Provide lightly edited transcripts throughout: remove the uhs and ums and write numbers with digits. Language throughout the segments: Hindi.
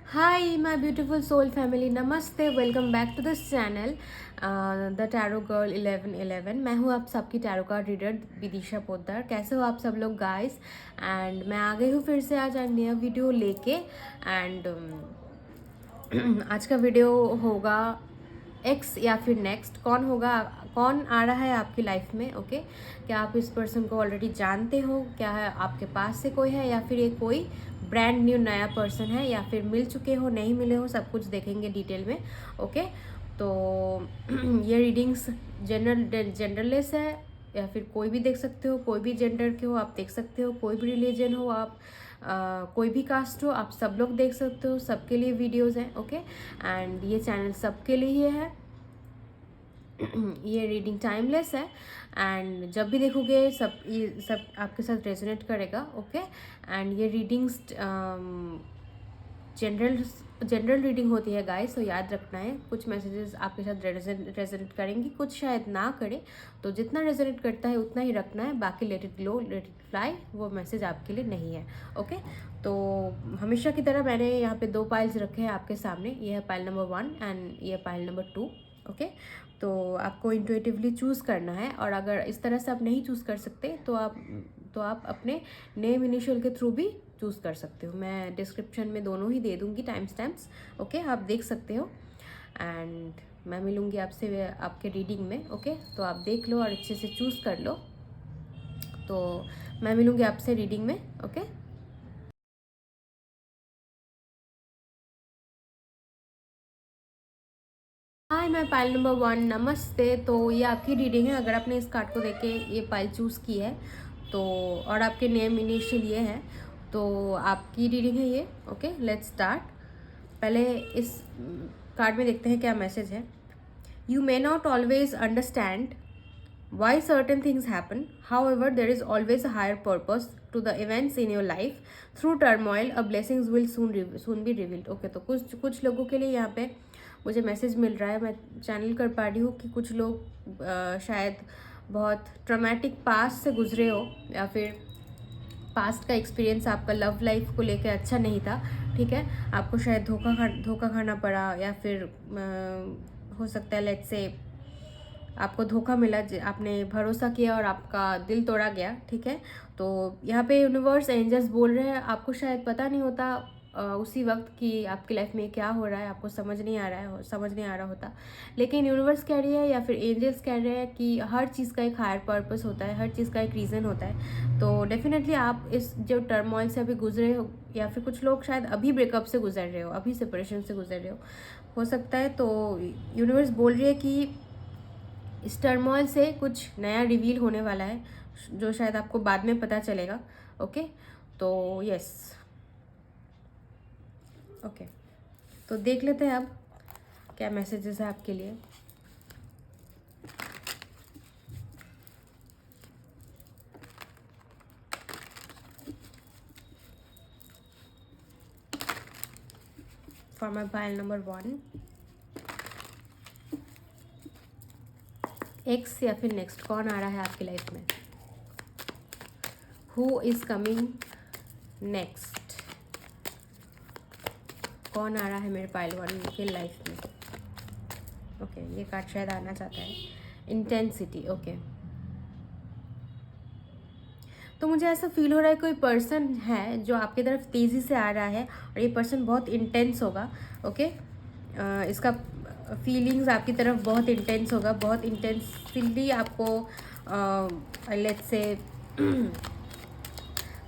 Hi, my beautiful soul family. Namaste. Welcome back to this channel, the tarot girl 1111। मैं हूँ आप सबकी tarot card reader Vidisha Poddar. कैसे हो आप सब लोग गाइस? एंड मैं आ गई हूँ फिर से आज एक नया वीडियो लेके। एंड आज का वीडियो होगा एक्स या फिर नेक्स्ट, कौन होगा, कौन आ रहा है आपकी लाइफ में। ओके, क्या आप इस पर्सन को ऑलरेडी जानते हो? क्या है आपके पास से कोई है, या फिर ये कोई ब्रांड न्यू नया पर्सन है, या फिर मिल चुके हो, नहीं मिले हो, सब कुछ देखेंगे डिटेल में। ओके, तो ये रीडिंग्स जेंडरलेस है, या फिर कोई भी देख सकते हो, कोई भी जेंडर के हो आप देख सकते हो, कोई भी रिलीजन हो आप, कोई भी कास्ट हो आप सब लोग देख सकते हो, सबके लिए वीडियोस हैं। ओके, एंड ये चैनल सबके लिए है। ये रीडिंग टाइमलेस है, एंड जब भी देखोगे ये सब आपके साथ रेजोनेट करेगा। ओके, एंड ये रीडिंग्स जनरल रीडिंग होती है गाइस, तो याद रखना है कुछ मैसेजेस आपके साथ रेजोनेट करेंगी, कुछ शायद ना करे, तो जितना रेजोनेट करता है उतना ही रखना है, बाकी let it glow let it fly, वो मैसेज आपके लिए नहीं है। ओके, तो हमेशा की तरह मैंने यहाँ पे 2 पाइल्स रखे हैं आपके सामने। ये है पाइल नंबर 1 एंड ये पाइल नंबर 2। ओके, तो आपको इंट्यूटिवली चूज़ करना है, और अगर इस तरह से आप नहीं चूज़ कर सकते तो आप अपने नेम इनिशियल के थ्रू भी चूज़ कर सकते हो। मैं डिस्क्रिप्शन में दोनों ही दे दूँगी टाइम स्टैम्प्स। ओके, आप देख सकते हो, एंड मैं मिलूँगी आपसे आपके रीडिंग में। ओके, तो आप देख लो और अच्छे से चूज़ कर लो। तो मैं मिलूँगी आपसे रीडिंग में। ओके, हाय, मैं पाइल नंबर 1। नमस्ते। तो ये आपकी रीडिंग है। अगर आपने इस कार्ड को देख के ये पाइल चूज़ की है तो, और आपके नेम इनिशियल ये है, तो आपकी रीडिंग है ये। Okay, let's start. पहले इस कार्ड में देखते हैं क्या मैसेज है। You may not always understand why certain things happen. However, there is always a higher purpose to the events in your life. Through turmoil, a blessings will soon be revealed. Okay, तो कुछ लोगों के लिए यहाँ पे मुझे मैसेज मिल रहा है, मैं चैनल कर पा रही हूँ कि कुछ लोग शायद बहुत ट्रॉमेटिक पास्ट से गुजरे हो, या फिर पास्ट का एक्सपीरियंस आपका लव लाइफ को लेकर अच्छा नहीं था। ठीक है, आपको शायद धोखा खाना पड़ा, या फिर हो सकता है लेट्स से आपको धोखा मिला, आपने भरोसा किया और आपका दिल तोड़ा गया। ठीक है, तो यहाँ पे यूनिवर्स एंजल्स बोल रहे हैं, आपको शायद पता नहीं होता उसी वक्त कि आपकी लाइफ में क्या हो रहा है, आपको समझ नहीं आ रहा होता, लेकिन यूनिवर्स कह रही है या फिर एंजल्स कह रहे हैं कि हर चीज़ का एक हायर पर्पस होता है, हर चीज़ का एक रीज़न होता है। तो डेफिनेटली आप इस जो टर्मोइल से अभी गुजरे हो, या फिर कुछ लोग शायद अभी ब्रेकअप से गुजर रहे हो, अभी सेपरेशन से गुजर रहे हो सकता है। तो यूनिवर्स बोल रही है कि इस टर्मोइल से कुछ नया रिवील होने वाला है, जो शायद आपको बाद में पता चलेगा। ओके, तो यस। ओके, तो देख लेते हैं अब क्या मैसेजेस है आपके लिए। For my pile number 1, x या फिर नेक्स्ट, कौन आ रहा है आपकी लाइफ में? Who is coming next? कौन आ रहा है मेरे पाइल 1 के लाइफ में? ओके, ये कार्ड शायद आना चाहता है इंटेंसिटी। ओके, तो मुझे ऐसा फील हो रहा है कोई पर्सन है जो आपकी तरफ तेज़ी से आ रहा है, और ये पर्सन बहुत इंटेंस होगा। ओके, इसका फीलिंग्स आपकी तरफ बहुत इंटेंस होगा, बहुत इंटेंसली आपको लेट्स से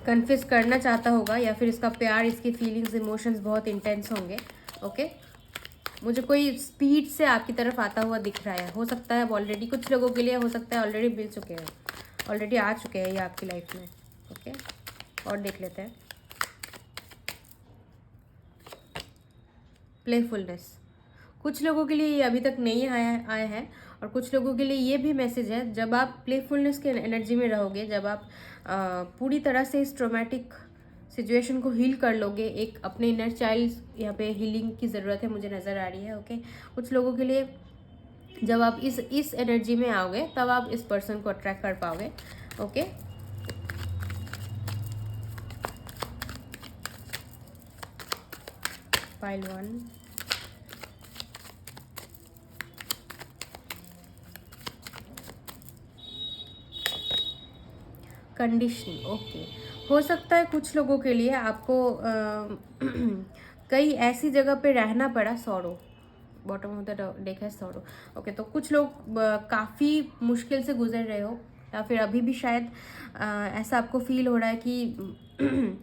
कन्फ्यूज करना चाहता होगा, या फिर इसका प्यार, इसकी फीलिंग्स, इमोशंस बहुत इंटेंस होंगे। ओके, मुझे कोई स्पीड से आपकी तरफ आता हुआ दिख रहा है। हो सकता है ऑलरेडी, कुछ लोगों के लिए हो सकता है ऑलरेडी मिल चुके हैं, ऑलरेडी आ चुके हैं ये आपकी लाइफ में। ओके, और देख लेते हैं। प्लेफुलनेस, कुछ लोगों के लिए ये अभी तक नहीं आया है, और कुछ लोगों के लिए ये भी मैसेज है, जब आप प्लेफुलनेस के एनर्जी में रहोगे, जब आप पूरी तरह से इस ट्रोमेटिक सिचुएशन को हील कर लोगे, एक अपने इनर चाइल्ड यहाँ पे हीलिंग की ज़रूरत है, मुझे नज़र आ रही है। ओके, कुछ लोगों के लिए जब आप इस एनर्जी में आओगे तब आप इस पर्सन को अट्रैक्ट कर पाओगे। Okay, pile 1, conditioning. ओके, हो सकता है कुछ लोगों के लिए आपको कई ऐसी जगह पे रहना पड़ा, sorrow, bottom of the deck है सॉरो। ओके, तो कुछ लोग काफ़ी मुश्किल से गुजर रहे हो, या फिर अभी भी शायद ऐसा आपको फील हो रहा है कि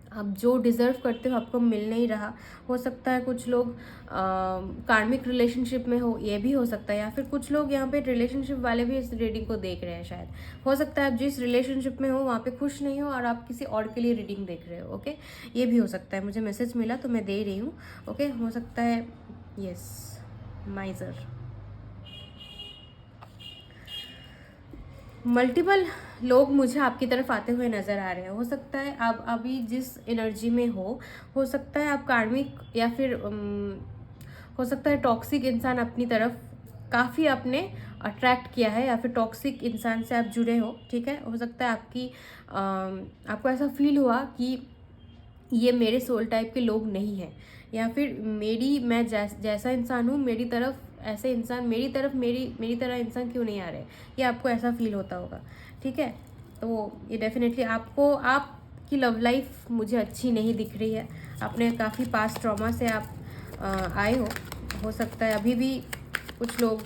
आप जो डिज़र्व करते हो आपको मिल नहीं रहा। हो सकता है कुछ लोग कार्मिक रिलेशनशिप में हो, ये भी हो सकता है, या फिर कुछ लोग यहाँ पे रिलेशनशिप वाले भी इस रीडिंग को देख रहे हैं शायद। हो सकता है आप जिस रिलेशनशिप में हो वहाँ पे खुश नहीं हो और आप किसी और के लिए रीडिंग देख रहे हो। ओके, ये भी हो सकता है, मुझे मैसेज मिला तो मैं दे रही हूँ। ओके, हो सकता है, यस, माइजर। मल्टीपल लोग मुझे आपकी तरफ आते हुए नज़र आ रहे हैं। हो सकता है आप अभी जिस एनर्जी में हो सकता है आप कार्मिक, या फिर हो सकता है टॉक्सिक इंसान अपनी तरफ काफ़ी आपने अट्रैक्ट किया है, या फिर टॉक्सिक इंसान से आप जुड़े हो। ठीक है, हो सकता है आपको ऐसा फील हुआ कि ये मेरे सोल टाइप के लोग नहीं हैं, या फिर मैं जैसा इंसान हूँ मेरी तरफ ऐसे इंसान मेरी तरह इंसान क्यों नहीं आ रहे, ये आपको ऐसा फील होता होगा। ठीक है, तो ये डेफिनेटली आपकी लव लाइफ मुझे अच्छी नहीं दिख रही है। आपने काफ़ी पास्ट ट्रॉमा से आप आए हो सकता है अभी भी कुछ लोग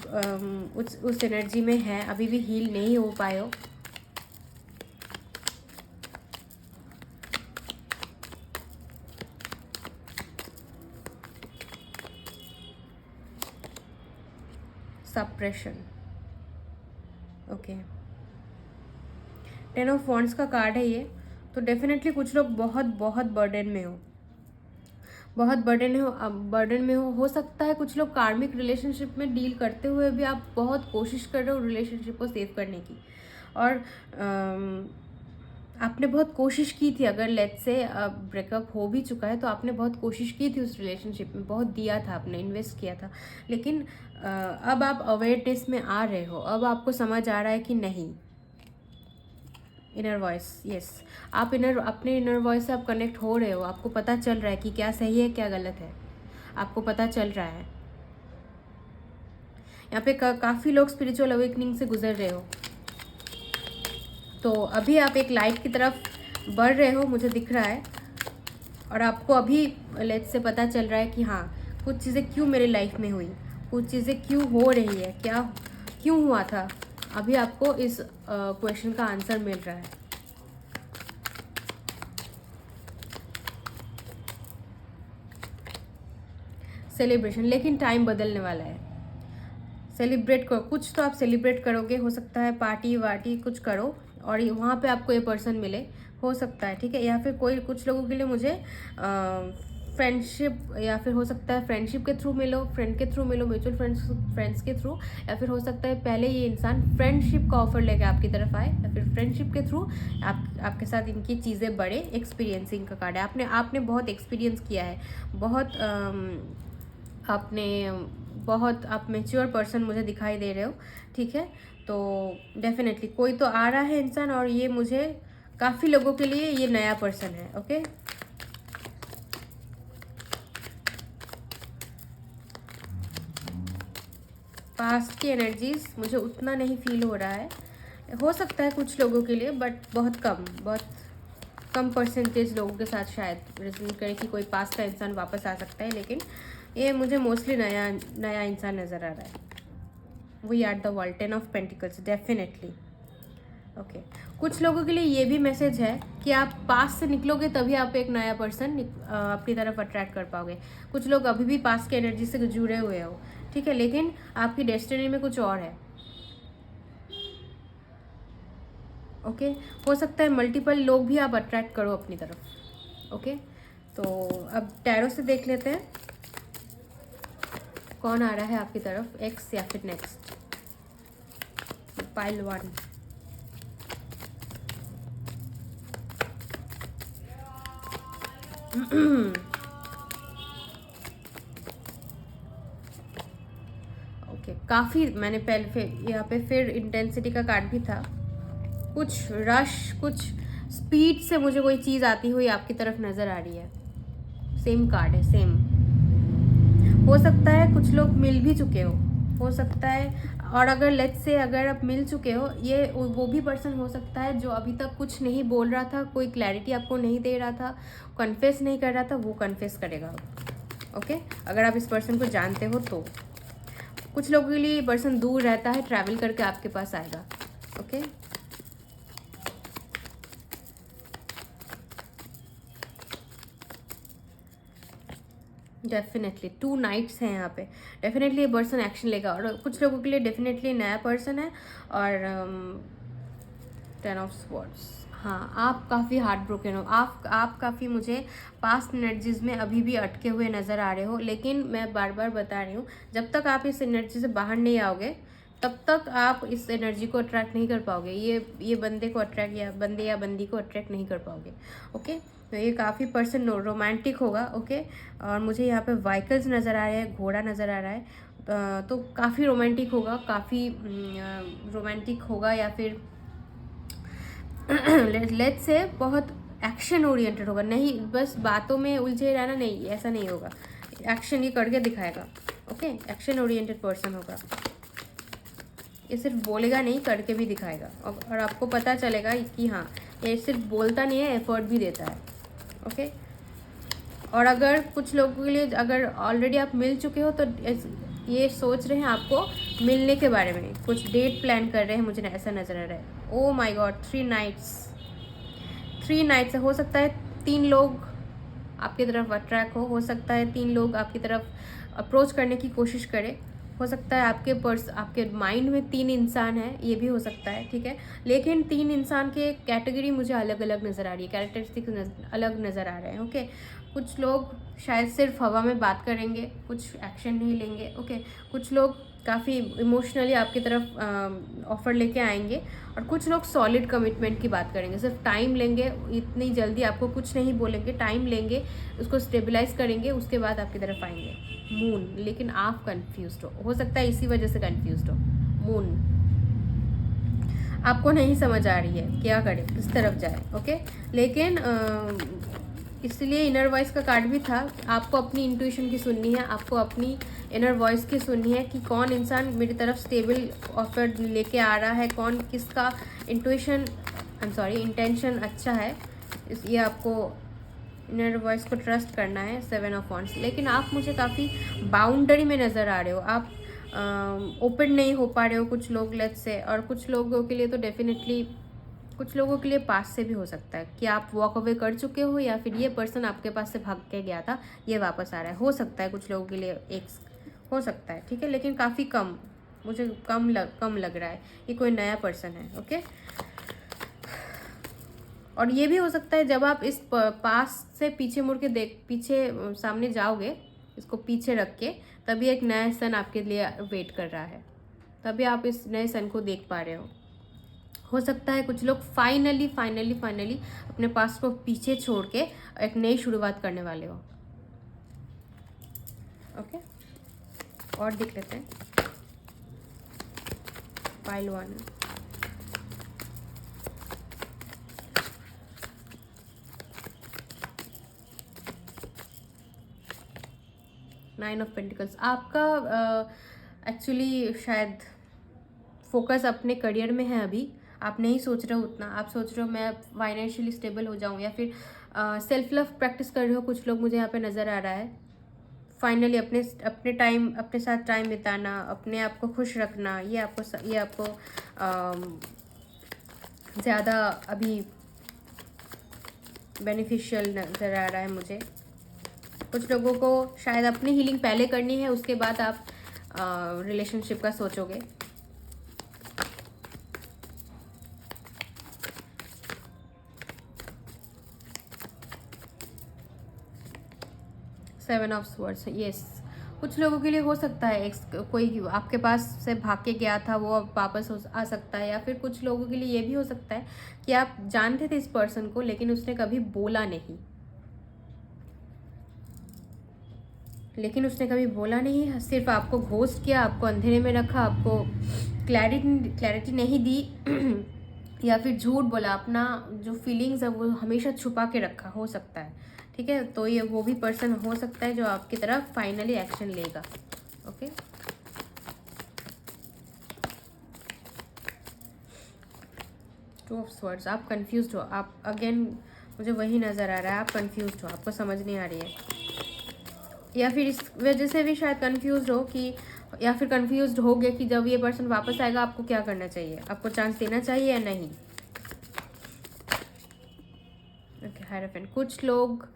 उस एनर्जी में हैं, अभी भी हील नहीं हो पाए हो। सप्रेशन। ओके, 10 ऑफ वॉन्ड्स का कार्ड है ये, तो डेफिनेटली कुछ लोग बहुत बहुत बर्डन में हो, बर्डन में हो सकता है कुछ लोग कार्मिक रिलेशनशिप में डील करते हुए भी आप बहुत कोशिश कर रहे हो रिलेशनशिप को सेव करने की, और आपने बहुत कोशिश की थी। अगर लेट्स से ब्रेकअप हो भी चुका है तो आपने बहुत कोशिश की थी उस रिलेशनशिप में, बहुत दिया था आपने, इन्वेस्ट किया था, लेकिन अब आप अवेयरनेस में आ रहे हो, अब आपको समझ आ रहा है कि नहीं। इनर वॉइस, यस, आप अपने इनर वॉइस से आप कनेक्ट हो रहे हो, आपको पता चल रहा है कि क्या सही है क्या गलत है, आपको पता चल रहा है। यहाँ पे काफ़ी लोग स्पिरिचुअल अवेकनिंग से गुजर रहे हो, तो अभी आप एक लाइट की तरफ बढ़ रहे हो, मुझे दिख रहा है, और आपको अभी लेट्स से पता चल रहा है कि हाँ कुछ चीज़ें क्यों मेरी लाइफ में हुई, कुछ चीज़ें क्यों हो रही है, क्या क्यों हुआ था। अभी आपको इस क्वेश्चन का आंसर मिल रहा है। सेलिब्रेशन, लेकिन टाइम बदलने वाला है। सेलिब्रेट करो, कुछ तो आप सेलिब्रेट करोगे, हो सकता है पार्टी वार्टी कुछ करो और वहाँ पे आपको ये पर्सन मिले, हो सकता है। ठीक है, या फिर कुछ लोगों के लिए मुझे फ्रेंडशिप, या फिर हो सकता है फ्रेंडशिप के थ्रू मिलो, फ्रेंड के थ्रू मिलो, म्यूचुअल फ्रेंड्स के थ्रू, या फिर हो सकता है पहले ये इंसान फ्रेंडशिप का ऑफर लेके आपकी तरफ आए, या फिर फ्रेंडशिप के थ्रू आपके साथ इनकी चीज़ें बढ़े। एक्सपीरियंसिंग का कार्ड है, आपने बहुत एक्सपीरियंस किया है, आप मैच्योर पर्सन मुझे दिखाई दे रहे हो। ठीक है, तो डेफिनेटली कोई तो आ रहा है इंसान, और ये मुझे काफ़ी लोगों के लिए ये नया पर्सन है। ओके, पास्ट की एनर्जीज मुझे उतना नहीं फील हो रहा है, हो सकता है कुछ लोगों के लिए, बट बहुत कम परसेंटेज लोगों के साथ शायद रेजोनेट करे कि कोई पास्ट का इंसान वापस आ सकता है, लेकिन ये मुझे मोस्टली नया इंसान नज़र आ रहा है। We are the world, 10 of pentacles, definitely. Okay, कुछ लोगों के लिए ये भी मैसेज है कि आप पास्ट से निकलोगे तभी आप एक नया पर्सन अपनी तरफ अट्रैक्ट कर पाओगे। कुछ लोग अभी भी पास्ट की एनर्जी से जुड़े हुए हो, ठीक है, लेकिन आपकी डेस्टिनी में कुछ और है। ओके, हो सकता है मल्टीपल लोग भी आप अट्रैक्ट करो अपनी तरफ। ओके, तो अब टैरो से देख लेते हैं कौन आ रहा है आपकी तरफ, एक्स या फिर नेक्स्ट। पाइल 1, ओके, काफ़ी मैंने पहले यहाँ पे फिर इंटेंसिटी का कार्ड भी था, कुछ रश, कुछ स्पीड से मुझे कोई चीज़ आती हुई आपकी तरफ नज़र आ रही है। सेम कार्ड है, सेम। हो सकता है कुछ लोग मिल भी चुके हो सकता है। और अगर लेट्स से अगर आप मिल चुके हो, ये वो भी पर्सन हो सकता है जो अभी तक कुछ नहीं बोल रहा था, कोई क्लैरिटी आपको नहीं दे रहा था, कन्फेस नहीं कर रहा था, वो कन्फेस करेगा। ओके, अगर आप इस पर्सन को जानते हो तो। कुछ लोगों के लिए ये पर्सन दूर रहता है, ट्रैवल करके आपके पास आएगा। ओके, डेफिनेटली 2 नाइट्स हैं यहाँ पे। डेफिनेटली ये पर्सन एक्शन लेगा। और कुछ लोगों के लिए डेफिनेटली नया पर्सन है। और 10 ऑफ स्वॉर्ड्स, हाँ, आप काफ़ी हार्ट ब्रोकन हो। आप काफ़ी मुझे पास्ट एनर्जीज में अभी भी अटके हुए नज़र आ रहे हो। लेकिन मैं बार बार बता रही हूँ, जब तक आप इस एनर्जी से बाहर नहीं आओगे तब तक आप इस एनर्जी को अट्रैक्ट नहीं कर पाओगे। ये बंदे को अट्रैक्ट या बंदी को अट्रैक्ट नहीं कर पाओगे। ओके, तो ये काफ़ी पर्सन रोमांटिक होगा। ओके, और मुझे यहाँ पे व्हीकल्स नज़र आ रहे हैं, घोड़ा नज़र आ रहा है। तो काफ़ी रोमांटिक होगा, काफ़ी रोमांटिक होगा, या फिर लेट्स से बहुत एक्शन ओरिएंटेड होगा। नहीं बस बातों में उलझे रहना, नहीं, ऐसा नहीं होगा। एक्शन ये करके दिखाएगा। ओके, एक्शन ओरिएंटेड पर्सन होगा। ये सिर्फ बोलेगा नहीं, करके भी दिखाएगा। और आपको पता चलेगा कि हाँ, ये सिर्फ बोलता नहीं है, एफर्ट भी देता है। ओके, और अगर कुछ लोगों के लिए अगर ऑलरेडी आप मिल चुके हो तो ये सोच रहे हैं आपको मिलने के बारे में, कुछ डेट प्लान कर रहे हैं, मुझे ऐसा नज़र आ रहा है। ओ माय गॉड, 3 नाइट्स हो सकता है 3 लोग आपकी तरफ अट्रैक्ट हो सकता है 3 लोग आपकी तरफ अप्रोच करने की कोशिश करें। हो सकता है आपके माइंड में 3 इंसान हैं, ये भी हो सकता है, ठीक है। लेकिन 3 इंसान के कैटेगरी मुझे अलग अलग नज़र आ रही है, कैरेक्टरिस्टिक अलग नज़र आ रहे हैं। ओके, कुछ लोग शायद सिर्फ हवा में बात करेंगे, कुछ एक्शन नहीं लेंगे। ओके, कुछ लोग काफ़ी इमोशनली आपकी तरफ ऑफ़र लेके आएंगे, और कुछ लोग सॉलिड कमिटमेंट की बात करेंगे, सिर्फ टाइम लेंगे, इतनी जल्दी आपको कुछ नहीं बोलेंगे, टाइम लेंगे, उसको स्टेबलाइज करेंगे, उसके बाद आपकी तरफ आएंगे। मून, लेकिन आप कंफ्यूज्ड हो सकता है इसी वजह से कंफ्यूज्ड हो। मून, आपको नहीं समझ आ रही है क्या करें, किस तरफ जाए। ओके, लेकिन इसलिए इनर वॉइस का कार्ड भी था। आपको अपनी इंट्यूशन की सुननी है, आपको अपनी इनर वॉइस की सुननी है कि कौन इंसान मेरी तरफ स्टेबल ऑफर लेके आ रहा है, कौन किसका इंटेंशन अच्छा है। ये आपको इनर वॉइस को ट्रस्ट करना है। 7 ऑफ वॉन्ड्स, लेकिन आप मुझे काफ़ी बाउंड्री में नज़र आ रहे हो, आप ओपन नहीं हो पा रहे हो कुछ लोग लेट्स से। और कुछ लोगों के लिए तो डेफिनेटली, कुछ लोगों के लिए पास से भी हो सकता है कि आप वॉक अवे कर चुके हो, या फिर ये पर्सन आपके पास से भाग के गया था, ये वापस आ रहा है। हो सकता है कुछ लोगों के लिए एक हो सकता है, ठीक है, लेकिन काफ़ी कम, मुझे कम लग रहा है। ये कोई नया पर्सन है। ओके, और ये भी हो सकता है जब आप इस पास से पीछे मुड़ के पीछे सामने जाओगे, इसको पीछे रख के, तभी एक नया सन आपके लिए वेट कर रहा है, तभी आप इस नए सन को देख पा रहे हो सकता है कुछ लोग फाइनली अपने पास को पीछे छोड़ के एक नई शुरुआत करने वाले हो। ओके, और देख लेते हैं। Pile 1, nine of pentacles. आपका एक्चुअली शायद फोकस अपने करियर में है। अभी आप नहीं सोच रहे हो उतना, आप सोच रहे हो मैं फाइनेंशियली स्टेबल हो जाऊं, या फिर सेल्फ लव प्रैक्टिस कर रहे हो कुछ लोग, मुझे यहाँ पे नज़र आ रहा है। फाइनली अपने साथ टाइम बिताना, अपने आप को खुश रखना, ये आपको ज़्यादा अभी बेनिफिशियल नज़र आ रहा है मुझे। कुछ लोगों को शायद अपनी हीलिंग पहले करनी है, उसके बाद आप रिलेशनशिप का सोचोगे। सेवन ऑफ स्वॉर्ड्स, यस, कुछ लोगों के लिए हो सकता है कोई आपके पास से भाग के गया था, वो अब वापस आ सकता है। या फिर कुछ लोगों के लिए ये भी हो सकता है कि आप जानते थे इस पर्सन को, लेकिन उसने कभी बोला नहीं, सिर्फ आपको घोस्ट किया, आपको अंधेरे में रखा, आपको क्लैरिटी नहीं दी या फिर झूठ बोला, अपना जो फीलिंग्स है वो हमेशा छुपा के रखा, हो सकता है। ठीक है, तो ये वो भी पर्सन हो सकता है जो आपकी तरफ फाइनली एक्शन लेगा। ओके, टू ऑफ स्वर्ड्स, आप कंफ्यूज्ड हो, आप अगेन मुझे वही नज़र आ रहा है, आप कंफ्यूज्ड हो, आपको समझ नहीं आ रही है, या फिर इस वजह से भी शायद कंफ्यूज हो कि, या फिर कंफ्यूज हो गए कि जब ये पर्सन वापस आएगा आपको क्या करना चाहिए, आपको चांस देना चाहिए या नहीं। ओके, हायराफेंट, कुछ लोग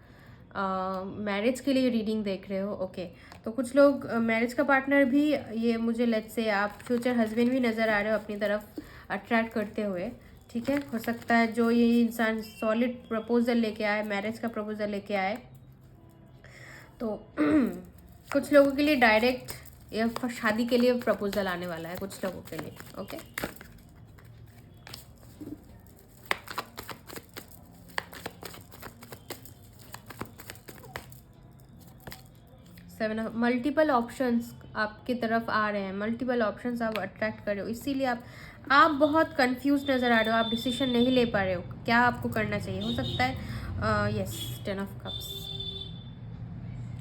मैरिज के लिए रीडिंग देख रहे हो। ओके, तो कुछ लोग मैरिज का पार्टनर भी, ये मुझे लेट्स से आप फ्यूचर हस्बैंड भी नज़र आ रहे हो अपनी तरफ अट्रैक्ट करते हुए। ठीक है, हो सकता है जो ये इंसान सॉलिड प्रपोजल लेके आए, मैरिज का प्रपोजल लेके आए, तो कुछ लोगों के लिए डायरेक्ट या शादी के लिए प्रपोजल आने वाला है कुछ लोगों के लिए। ओके, सेवन, मल्टीपल ऑप्शंस आपकी तरफ आ रहे हैं, मल्टीपल ऑप्शंस आप अट्रैक्ट कर रहे हो, इसीलिए आप बहुत कंफ्यूज नज़र आ रहे हो, आप डिसीजन नहीं ले पा रहे हो क्या आपको करना चाहिए। हो सकता है यस, 10 ऑफ कप्स,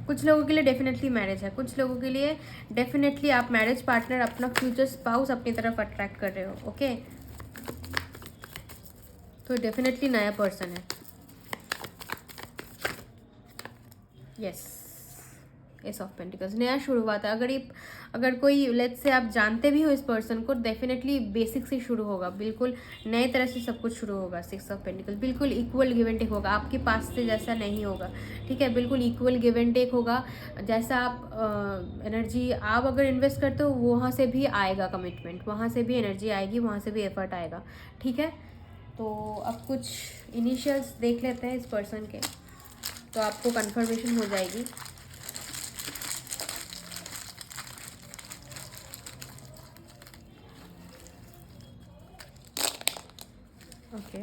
कुछ लोगों के लिए डेफिनेटली मैरिज है, कुछ लोगों के लिए डेफिनेटली आप मैरिज पार्टनर, अपना फ्यूचर स्पाउस अपनी तरफ अट्रैक्ट कर रहे हो। ओके, तो डेफिनेटली नया पर्सन है। यस, एस ऑफ पेंटिकल्स, नया शुरुआत है। अगर कोई लेट्स से आप जानते भी हो इस पर्सन को, डेफिनेटली बेसिक से शुरू होगा, बिल्कुल नए तरह से सब कुछ शुरू होगा। 6 ऑफ पेंटिकल्स, बिल्कुल इक्वल गिव एंड टेक होगा, आपके पास से जैसा नहीं होगा। ठीक है, बिल्कुल इक्वल गिव एंड टेक होगा, जैसा आप एनर्जी आप अगर इन्वेस्ट करते हो वहाँ से भी आएगा कमिटमेंट, वहाँ से भी एनर्जी आएगी, वहाँ से भी एफर्ट आएगा। ठीक है, तो अब कुछ इनिशियल्स देख लेते हैं इस पर्सन के, तो आपको कंफर्मेशन हो जाएगी। Okay,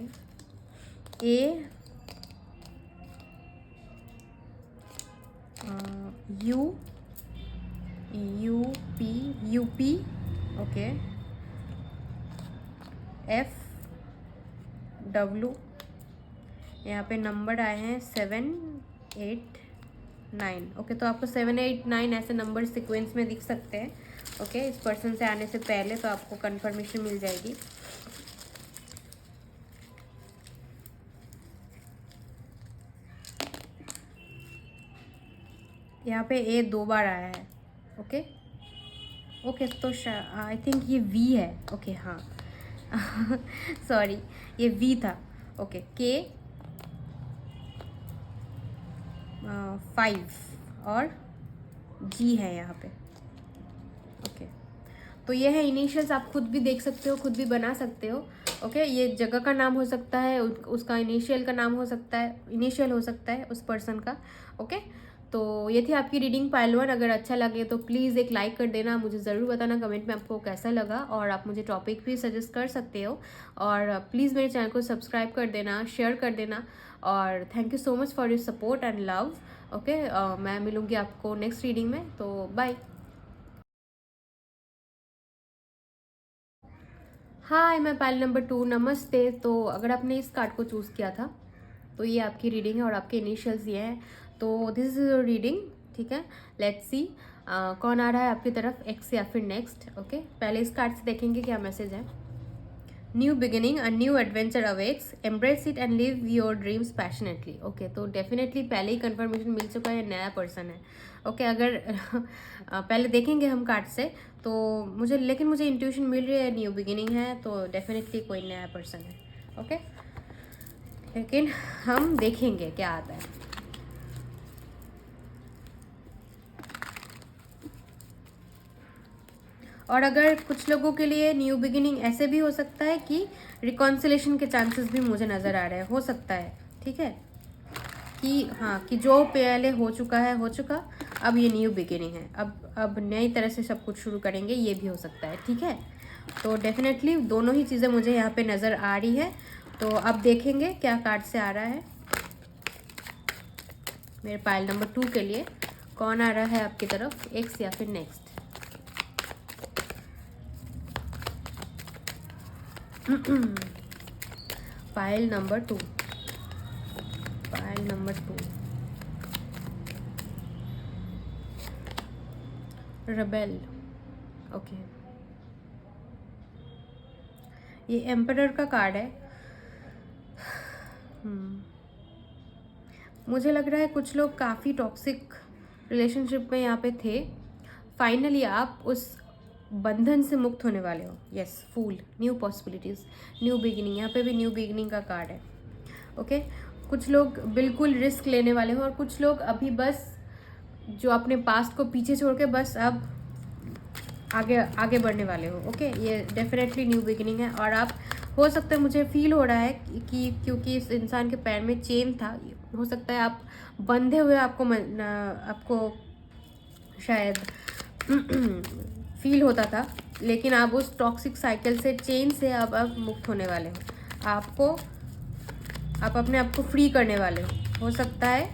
A you UP, okay, F W, यहाँ पे नंबर आए हैं 7 8 9। ओके, तो आपको 7 8 9 ऐसे नंबर सीक्वेंस में दिख सकते हैं। ओके, इस पर्सन से आने से पहले तो आपको कंफर्मेशन मिल जाएगी। यहाँ पे ए 2 बार आया है। ओके ओके, तो आई थिंक ये वी है। ओके, हाँ सॉरी, ये वी था। ओके, के 5 और जी है यहाँ पे। ओके, तो ये है इनिशियल्स, आप खुद भी देख सकते हो, खुद भी बना सकते हो। ओके, ये जगह का नाम हो सकता है, उसका इनिशियल का नाम हो सकता है, इनिशियल हो सकता है उस पर्सन का। ओके, तो ये थी आपकी रीडिंग पाइल 1। अगर अच्छा लगे तो प्लीज़ एक लाइक कर देना, मुझे ज़रूर बताना कमेंट में आपको कैसा लगा, और आप मुझे टॉपिक भी सजेस्ट कर सकते हो, और प्लीज़ मेरे चैनल को सब्सक्राइब कर देना, शेयर कर देना, और thank you so much for your support and love. Okay, मैं मिलूँगी आपको नेक्स्ट रीडिंग में, तो बाय। हाय, मैं पाइल नंबर 2, नमस्ते। तो अगर आपने इस कार्ड को चूज़ किया था तो ये आपकी रीडिंग है और आपके इनिशियल्स ये हैं, तो दिस इज़ योर रीडिंग। ठीक है, लेट्स सी कौन आ रहा है आपकी तरफ, एक्स या फिर नेक्स्ट। ओके, पहले इस कार्ड से देखेंगे क्या मैसेज है। New beginning, a new adventure awaits, embrace it and live your dreams passionately. Okay, तो डेफिनेटली पहले ही कंफर्मेशन मिल चुका है, नया पर्सन है। ओके, अगर पहले देखेंगे हम कार्ड से, तो मुझे इंट्यूशन मिल रही है न्यू बिगिनिंग है, तो डेफिनेटली कोई नया पर्सन है। ओके, लेकिन हम देखेंगे क्या आता है। और अगर कुछ लोगों के लिए न्यू बिगिनिंग ऐसे भी हो सकता है कि रिकॉन्सिलेशन के चांसेस भी मुझे नज़र आ रहे हैं, हो सकता है। ठीक है, कि हाँ, कि जो पहले हो चुका, अब ये न्यू बिगिनिंग है, अब नई तरह से सब कुछ शुरू करेंगे, ये भी हो सकता है। ठीक है, तो डेफिनेटली दोनों ही चीज़ें मुझे यहाँ पे नज़र आ रही है। तो अब देखेंगे क्या कार्ड से आ रहा है मेरे पाइल नंबर 2 के लिए, कौन आ रहा है आपकी तरफ, एक्स या फिर next. Pile number 2, pile number 2, rebel. Okay, ये एम्परर का कार्ड है। मुझे लग रहा है कुछ लोग काफ़ी टॉक्सिक रिलेशनशिप में यहाँ पे थे। फाइनली आप उस बंधन से मुक्त होने वाले हो। यस, फूल, न्यू पॉसिबिलिटीज़, न्यू बिगिनिंग। यहाँ पे भी न्यू बिगिनिंग का कार्ड है। ओके, कुछ लोग बिल्कुल रिस्क लेने वाले हो और कुछ लोग अभी बस जो अपने पास्ट को पीछे छोड़ के बस अब आगे आगे बढ़ने वाले हो। ओके, ये डेफिनेटली न्यू बिगिनिंग है। और आप, हो सकता है, मुझे फील हो रहा है कि क्योंकि इस इंसान के पैर में चेन था, हो सकता है आप बंधे हुए आपको शायद फील होता था, लेकिन आप उस टॉक्सिक साइकिल से, चेन से अब मुक्त होने वाले हो। आप अपने आप को फ्री करने वाले हो सकता है।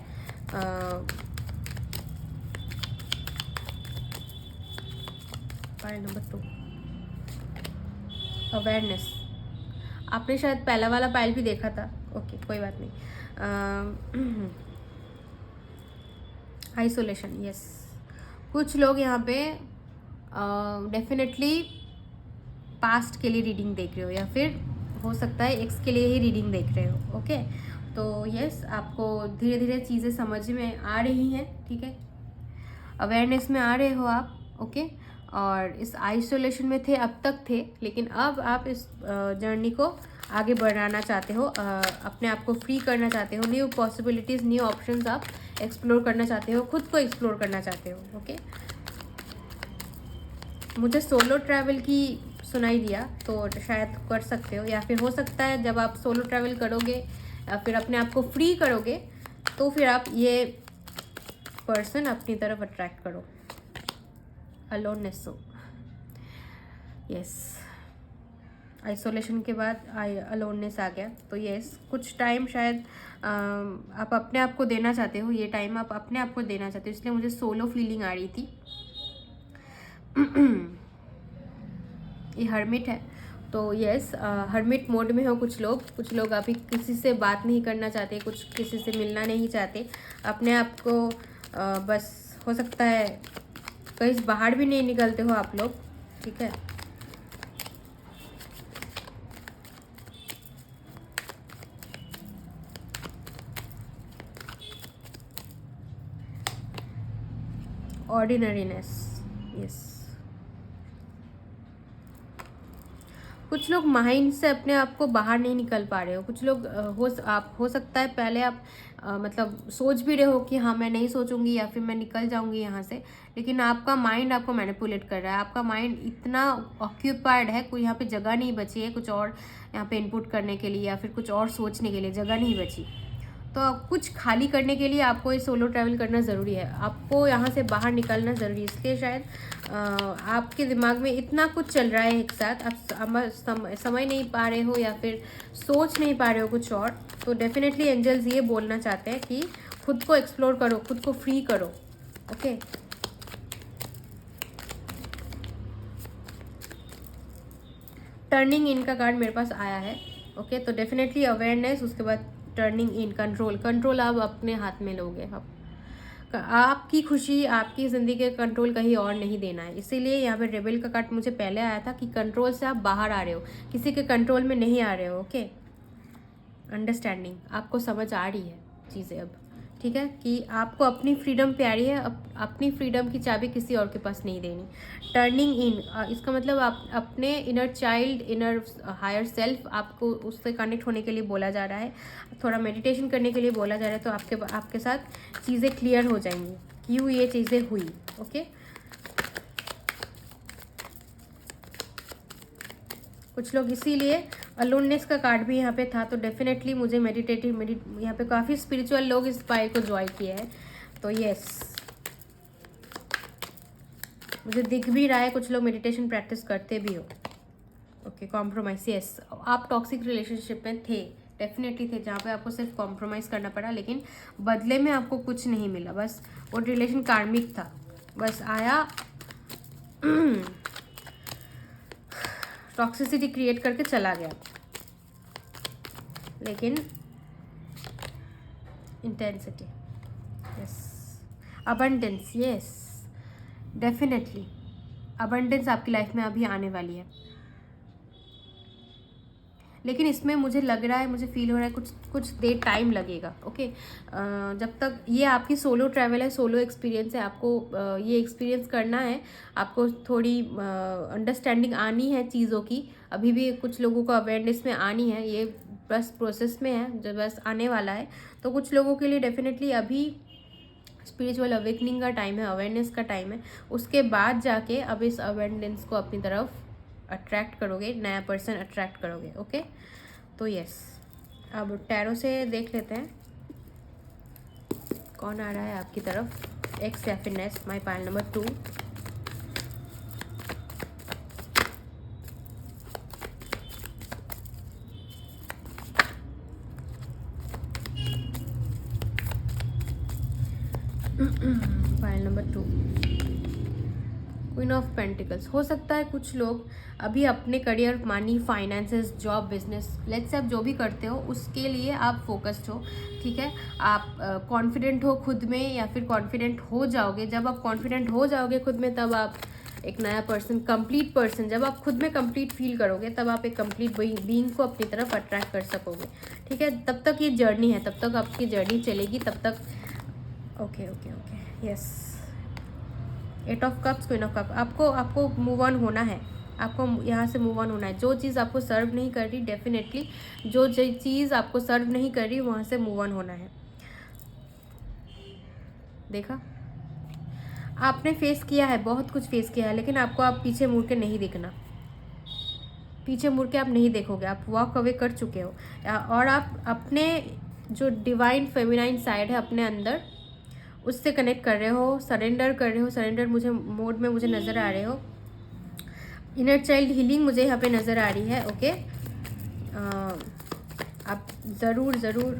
Pile number 2, awareness. आपने शायद पहला वाला पाइल भी देखा था। ओके, कोई बात नहीं। Isolation, yes. कुछ लोग यहाँ पे डेफिनेटली पास्ट के लिए रीडिंग देख रहे हो, या फिर हो सकता है एक्स के लिए ही रीडिंग देख रहे हो। ओके, तो यस, आपको धीरे धीरे चीज़ें समझ में आ रही हैं। ठीक है, अवेयरनेस में आ रहे हो आप। ओके, और इस आइसोलेशन में थे, अब तक थे, लेकिन अब आप इस जर्नी को आगे बढ़ाना चाहते हो, अपने आप को फ्री करना चाहते हो, न्यू पॉसिबिलिटीज़, न्यू ऑप्शंस आप एक्सप्लोर करना चाहते हो, खुद को एक्सप्लोर करना चाहते हो। ओके, मुझे सोलो ट्रैवल की सुनाई दिया, तो शायद कर सकते हो, या फिर हो सकता है जब आप सोलो ट्रैवल करोगे या फिर अपने आप को फ्री करोगे तो फिर आप ये पर्सन अपनी तरफ अट्रैक्ट करो। अलोननेस, यस, आइसोलेशन के बाद अलोननेस आ गया। तो यस, कुछ टाइम शायद आप अपने आप को देना चाहते हो, ये टाइम आप अपने आप को देना चाहते हो, इसलिए मुझे सोलो फीलिंग आ रही थी। ये हर्मिट है, तो यस, हर्मिट मोड में हो कुछ लोग अभी किसी से बात नहीं करना चाहते, किसी से मिलना नहीं चाहते, अपने आप को बस, हो सकता है कहीं बाहर भी नहीं निकलते हो आप लोग। ठीक है, ऑर्डिनरीनेस, यस। कुछ लोग माइंड से अपने आप को बाहर नहीं निकल पा रहे हो। कुछ लोग हो सकता है पहले आप मतलब सोच भी रहे हो कि हाँ मैं नहीं सोचूंगी या फिर मैं निकल जाऊंगी यहाँ से, लेकिन आपका माइंड आपको मैनिपुलेट कर रहा है। आपका माइंड इतना ऑक्यूपाइड है, कोई यहाँ पे जगह नहीं बची है कुछ और यहाँ पे इनपुट करने के लिए या फिर कुछ और सोचने के लिए जगह नहीं बची। तो कुछ खाली करने के लिए आपको ये सोलो ट्रैवल करना ज़रूरी है, आपको यहाँ से बाहर निकलना ज़रूरी है। इसलिए शायद आपके दिमाग में इतना कुछ चल रहा है एक साथ, आप समझ नहीं पा रहे हो या फिर सोच नहीं पा रहे हो कुछ और। तो डेफिनेटली एंजल्स ये बोलना चाहते हैं कि खुद को एक्सप्लोर करो, खुद को फ्री करो। ओके, टर्निंग इन का कार्ड मेरे पास आया है। ओके, तो डेफिनेटली अवेयरनेस, उसके बाद टर्निंग इन, कंट्रोल आप अपने हाथ में लोगे। आपकी खुशी, आपकी ज़िंदगी के कंट्रोल कहीं और नहीं देना है। इसीलिए यहाँ पे रेबेल का कार्ड मुझे पहले आया था कि कंट्रोल से आप बाहर आ रहे हो, किसी के कंट्रोल में नहीं आ रहे हो। ओके, अंडरस्टैंडिंग, आपको समझ आ रही है चीज़ें अब। ठीक है, कि आपको अपनी फ्रीडम प्यारी है, अपनी फ्रीडम की चाबी किसी और के पास नहीं देनी। टर्निंग इन, इसका मतलब आप अपने inner child, inner higher self, आपको उससे कनेक्ट होने के लिए बोला जा रहा है, थोड़ा मेडिटेशन करने के लिए बोला जा रहा है। तो आपके साथ चीज़ें क्लियर हो जाएंगी, क्यों ये चीज़ें हुई। ओके, कुछ लोग इसीलिए, अलोननेस का कार्ड भी यहाँ पे था, तो डेफिनेटली मुझे यहाँ पे काफ़ी स्पिरिचुअल लोग इस पाई को ज्वाइन किए हैं। तो यस, मुझे दिख भी रहा है कुछ लोग मेडिटेशन प्रैक्टिस करते भी हो। ओके, कॉम्प्रोमाइज़, यस, आप टॉक्सिक रिलेशनशिप में थे, डेफिनेटली थे, जहाँ पे आपको सिर्फ कॉम्प्रोमाइज़ करना पड़ा, लेकिन बदले में आपको कुछ नहीं मिला। बस वो रिलेशन कार्मिक था, बस आया टॉक्सिसिटी क्रिएट करके चला गया। लेकिन intensity, yes, abundance, yes, definitely abundance आपकी लाइफ में अभी आने वाली है। लेकिन इसमें मुझे लग रहा है, मुझे फील हो रहा है कुछ देर टाइम लगेगा। ओके, जब तक ये आपकी सोलो ट्रैवल है, सोलो एक्सपीरियंस है, आपको ये एक्सपीरियंस करना है, आपको थोड़ी अंडरस्टैंडिंग आनी है चीज़ों की। अभी भी कुछ लोगों को अवेयरनेस में आनी है, ये बस प्रोसेस में है, जो बस आने वाला है। तो कुछ लोगों के लिए डेफिनेटली अभी स्पिरिचुअल अवेकनिंग का टाइम है, अवेयरनेस का टाइम है। उसके बाद जाके अब इस अवेयरनेस को अपनी तरफ अट्रैक्ट करोगे, नया पर्सन अट्रैक्ट करोगे। ओके, तो यस, अब टैरो से देख लेते हैं कौन आ रहा है आपकी तरफ, एक्स या फिर next. My pile number 2, pile number 2, queen of pentacles. हो सकता है कुछ लोग अभी अपने career, money, finances, job, business, let's say आप जो भी करते हो उसके लिए आप फोकस्ड हो। ठीक है, आप कॉन्फिडेंट हो खुद में, या फिर कॉन्फिडेंट हो जाओगे। जब आप कॉन्फिडेंट हो जाओगे खुद में, तब आप एक नया पर्सन, कंप्लीट पर्सन, जब आप खुद में कंप्लीट फील करोगे, तब आप एक कंप्लीट बीइंग को अपनी तरफ अट्रैक्ट कर सकोगे। ठीक है, तब तक ये जर्नी है, तब तक आपकी जर्नी चलेगी, तब तक। Okay okay okay, yes, 8 of cups, queen of cup. आपको मूव ऑन होना है, आपको यहाँ से मूव ऑन होना है। जो चीज़ आपको सर्व नहीं कर रही, डेफिनेटली जो चीज़ आपको सर्व नहीं कर रही, वहाँ से मूव ऑन होना है। देखा, आपने फेस किया है, बहुत कुछ फेस किया है, लेकिन आपको आप पीछे मुड़ के नहीं देखना, पीछे मुड़ के आप नहीं देखोगे, आप वॉक अवे कर चुके हो। और आप अपने जो डिवाइन फेमिनाइन साइड है अपने अंदर, उससे कनेक्ट कर रहे हो, सरेंडर कर रहे हो। सरेंडर मुझे मोड में मुझे नज़र आ रहे हो। इनर चाइल्ड हीलिंग मुझे यहाँ पे नज़र आ रही है। ओके, आप ज़रूर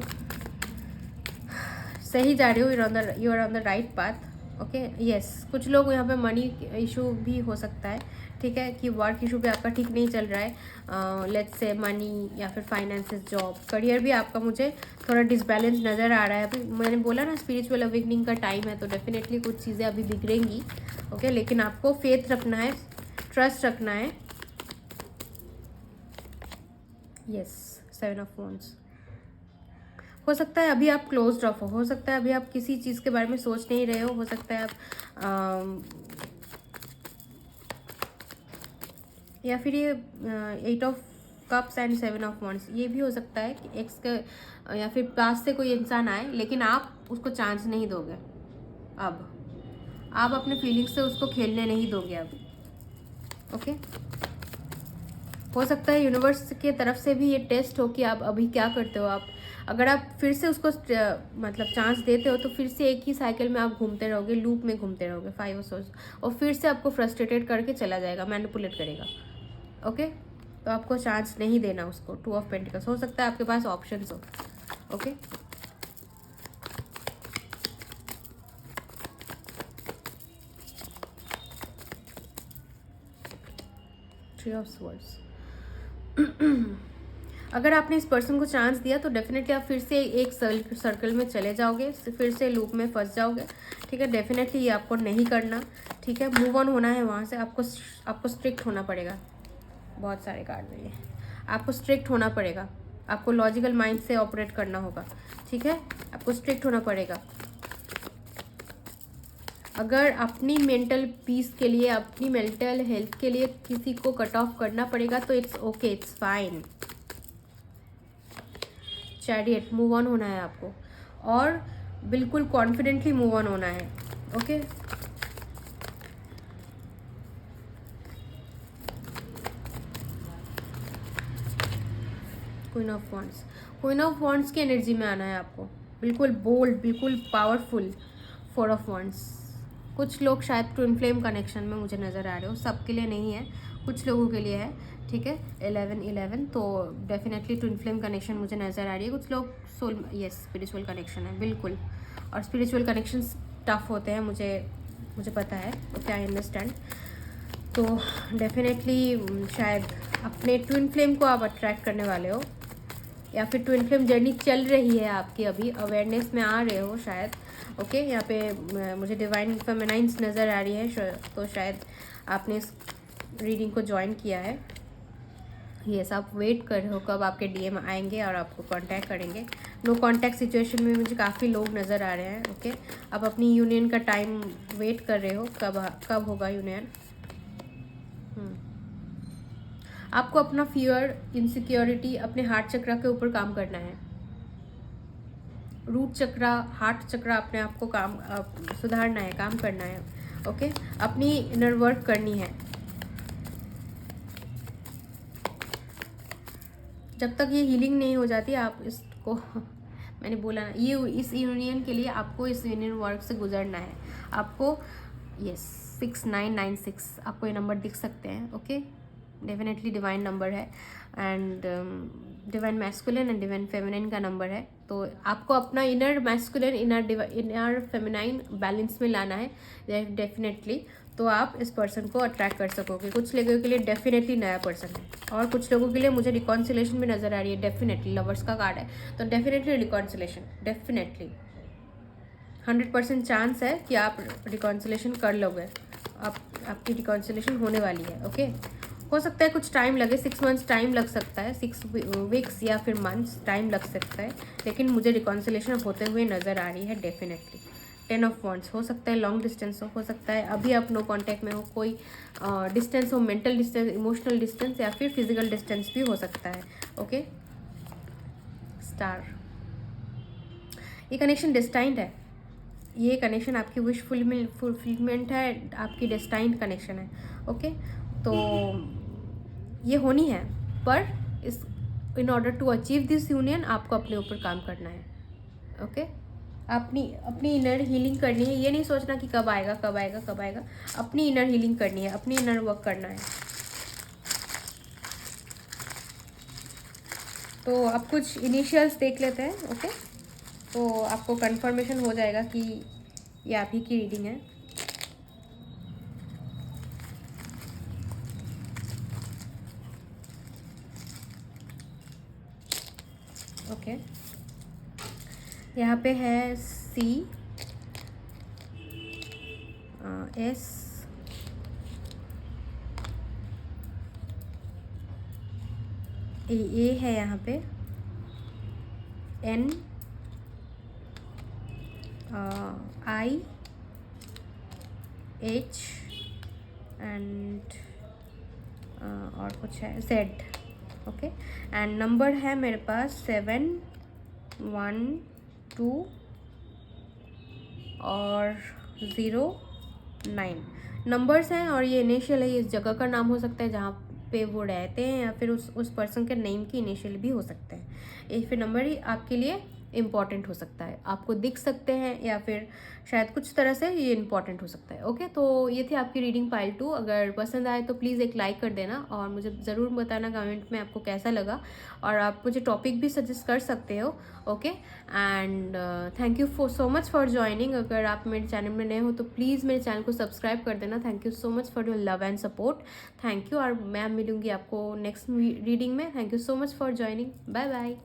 सही जा रहे हो, you are on the right path. Okay, yes, कुछ लोग यहाँ पे मनी इशू भी हो सकता है। ठीक है, कि वर्क इशू भी आपका ठीक नहीं चल रहा है, लेट्स से मनी या फिर फाइनेंसेस, जॉब, करियर भी आपका मुझे थोड़ा डिसबैलेंस नज़र आ रहा है। अभी मैंने बोला ना, स्पिरिचुअल अवेकनिंग का टाइम है, तो डेफिनेटली कुछ चीज़ें अभी बिगड़ेंगी। ओके, लेकिन आपको फेथ रखना है, ट्रस्ट रखना है। Yes, 7 of wands. हो सकता है अभी आप क्लोज्ड ऑफ हो सकता है अभी आप किसी चीज़ के बारे में सोच नहीं रहे हो सकता है आप या फिर ये 8 of cups and 7 of wands, ये भी हो सकता है कि एक्स का या फिर पास से कोई इंसान आए, लेकिन आप उसको चांस नहीं दोगे। अब आप अपने फीलिंग्स से उसको खेलने नहीं दोगे अब। ओके, हो सकता है यूनिवर्स के तरफ से भी ये टेस्ट हो कि आप अभी क्या करते हो। आप अगर आप फिर से उसको मतलब चांस देते हो, तो फिर से एक ही साइकिल में आप घूमते रहोगे, लूप में घूमते रहोगे, 5 ऑफ सोर्स, और फिर से आपको फ्रस्ट्रेटेड करके चला जाएगा, मैनिपुलेट करेगा। ओके, तो आपको चांस नहीं देना उसको। 2 ऑफ पेंटिकल्स, हो सकता है आपके पास ऑप्शंस हो। Okay, three of swords. अगर आपने इस पर्सन को चांस दिया, तो डेफिनेटली आप फिर से एक सर्कल में चले जाओगे, फिर से लूप में फंस जाओगे। ठीक है, डेफिनेटली ये आपको नहीं करना। ठीक है, मूव ऑन होना है वहाँ से। आपको स्ट्रिक्ट होना पड़ेगा। बहुत सारे कार्ड हैं ये, आपको स्ट्रिक्ट होना पड़ेगा, आपको लॉजिकल माइंड से ऑपरेट करना होगा। ठीक है, आपको स्ट्रिक्ट होना पड़ेगा। अगर अपनी मेंटल पीस के लिए, अपनी मेंटल हेल्थ के लिए किसी को कट ऑफ करना पड़ेगा, तो it's okay, it's fine. Chariot, move on होना है आपको, और बिल्कुल कॉन्फिडेंटली मूव ऑन होना है। Okay, queen of wands. Queen of wands की एनर्जी में आना है आपको, बिल्कुल बोल्ड, बिल्कुल पावरफुल। 4 of wands. कुछ लोग शायद ट्विन फ्लेम कनेक्शन में मुझे नज़र आ रहे हो, सबके लिए नहीं है, कुछ लोगों के लिए है। ठीक है, 11, तो डेफिनेटली ट्विन फ्लेम कनेक्शन मुझे नज़र आ रही है। कुछ लोग सोल, यस, स्पिरिचुअल कनेक्शन है बिल्कुल, और स्पिरिचुअल कनेक्शंस टफ होते हैं, मुझे पता है, ओके, आई अंडरस्टैंड। तो डेफिनेटली शायद अपने ट्विन फ्लेम को आप अट्रैक्ट करने वाले हो। या फिर ट्विन फ्लेम जर्नी चल रही है आपकी, अभी अवेयरनेस में आ रहे हो शायद। ओके, यहाँ पे मुझे डिवाइन फेमिनाइंस नज़र आ रही है, तो शायद आपने इस रीडिंग को ज्वाइन किया है। ये सब वेट कर रहे हो कब आपके डीएम आएंगे और आपको कांटेक्ट करेंगे। नो कांटेक्ट सिचुएशन में मुझे काफ़ी लोग नज़र आ रहे हैं। ओके, अब अपनी यूनियन का टाइम वेट कर रहे हो, कब होगा यूनियन। आपको अपना फियर, इनसिक्योरिटी अपने हार्ट चक्रा के ऊपर काम करना है। रूट चक्रा, हार्ट चक्रा, अपने आप को सुधारना है, काम करना है। ओके, अपनी इनर वर्क करनी है। जब तक ये हीलिंग नहीं हो जाती आप इसको मैंने बोला ना, ये इस यूनियन के लिए आपको इस यूनियन वर्क से गुजरना है। आपको यस 6996 आपको ये नंबर दिख सकते हैं। ओके, डेफिनेटली डिवाइन नंबर है and divine masculine and divine feminine का नंबर है। तो आपको अपना inner masculine, inner feminine balance में लाना है डेफिनेटली, तो आप इस पर्सन को अट्रैक्ट कर सकोगे। कुछ लोगों के लिए डेफिनेटली नया पर्सन है, और कुछ लोगों के लिए मुझे रिकॉन्सिलेशन में नज़र आ रही है। डेफिनेटली लवर्स का कार्ड है, तो डेफिनेटली रिकॉन्सिलेशन, डेफिनेटली 100% चांस है कि आप रिकॉन्सिलेशन कर लोगे। आपकी रिकॉन्सिलेशन होने वाली है। ओके, हो सकता है कुछ टाइम लगे, 6 मंथ्स टाइम लग सकता है, 6 वीक्स या फिर मंथ्स टाइम लग सकता है, लेकिन मुझे रिकॉन्सिलेशन होते हुए नज़र आ रही है डेफिनेटली। 10 ऑफ वॉन्ड्स, हो सकता है लॉन्ग डिस्टेंस हो सकता है अभी आप नो कांटेक्ट में हो, कोई डिस्टेंस हो, मेंटल डिस्टेंस, इमोशनल डिस्टेंस या फिर फिजिकल डिस्टेंस भी हो सकता है। ओके, स्टार, ये कनेक्शन डेस्टाइंड है। ये कनेक्शन आपकी विश फुलफिलमेंट है, आपकी डेस्टाइंड कनेक्शन है। ओके, तो ये होनी है, पर इस in order to achieve this union आपको अपने ऊपर काम करना है। ओके, अपनी इनर हीलिंग करनी है। ये नहीं सोचना कि कब आएगा कब आएगा कब आएगा, अपनी इनर हीलिंग करनी है, अपनी इनर वर्क करना है। तो अब कुछ इनिशियल्स देख लेते हैं। ओके, तो आपको कंफर्मेशन हो जाएगा कि ये आप ही की रीडिंग है। ओके, यहाँ पे है C S A है, यहाँ पे N I H एंड और कुछ है Z। ओके, एंड नंबर है मेरे पास 7 1 2 और 0 9 नंबर्स हैं, और ये इनिशियल है। ये इस जगह का नाम हो सकता है जहाँ पे वो रहते हैं, या फिर उस पर्सन के नेम की इनिशियल भी हो सकते हैं। ये फिर नंबर ही आपके लिए इम्पॉर्टेंट हो सकता है, आपको दिख सकते हैं, या फिर शायद कुछ तरह से ये इम्पॉर्टेंट हो सकता है। ओके, तो ये थी आपकी रीडिंग पाइल 2। अगर पसंद आए तो प्लीज़ एक लाइक कर देना, और मुझे ज़रूर बताना कमेंट में आपको कैसा लगा, और आप मुझे टॉपिक भी सजेस्ट कर सकते हो। Okay, and thank you so much for joining. अगर आप मेरे चैनल में नए हो तो प्लीज़ मेरे चैनल को सब्सक्राइब कर देना। Thank you so much for your love and support. Thank you, और मैं मिलूँगी आपको नेक्स्ट रीडिंग में। Thank you so much for joining. Bye bye.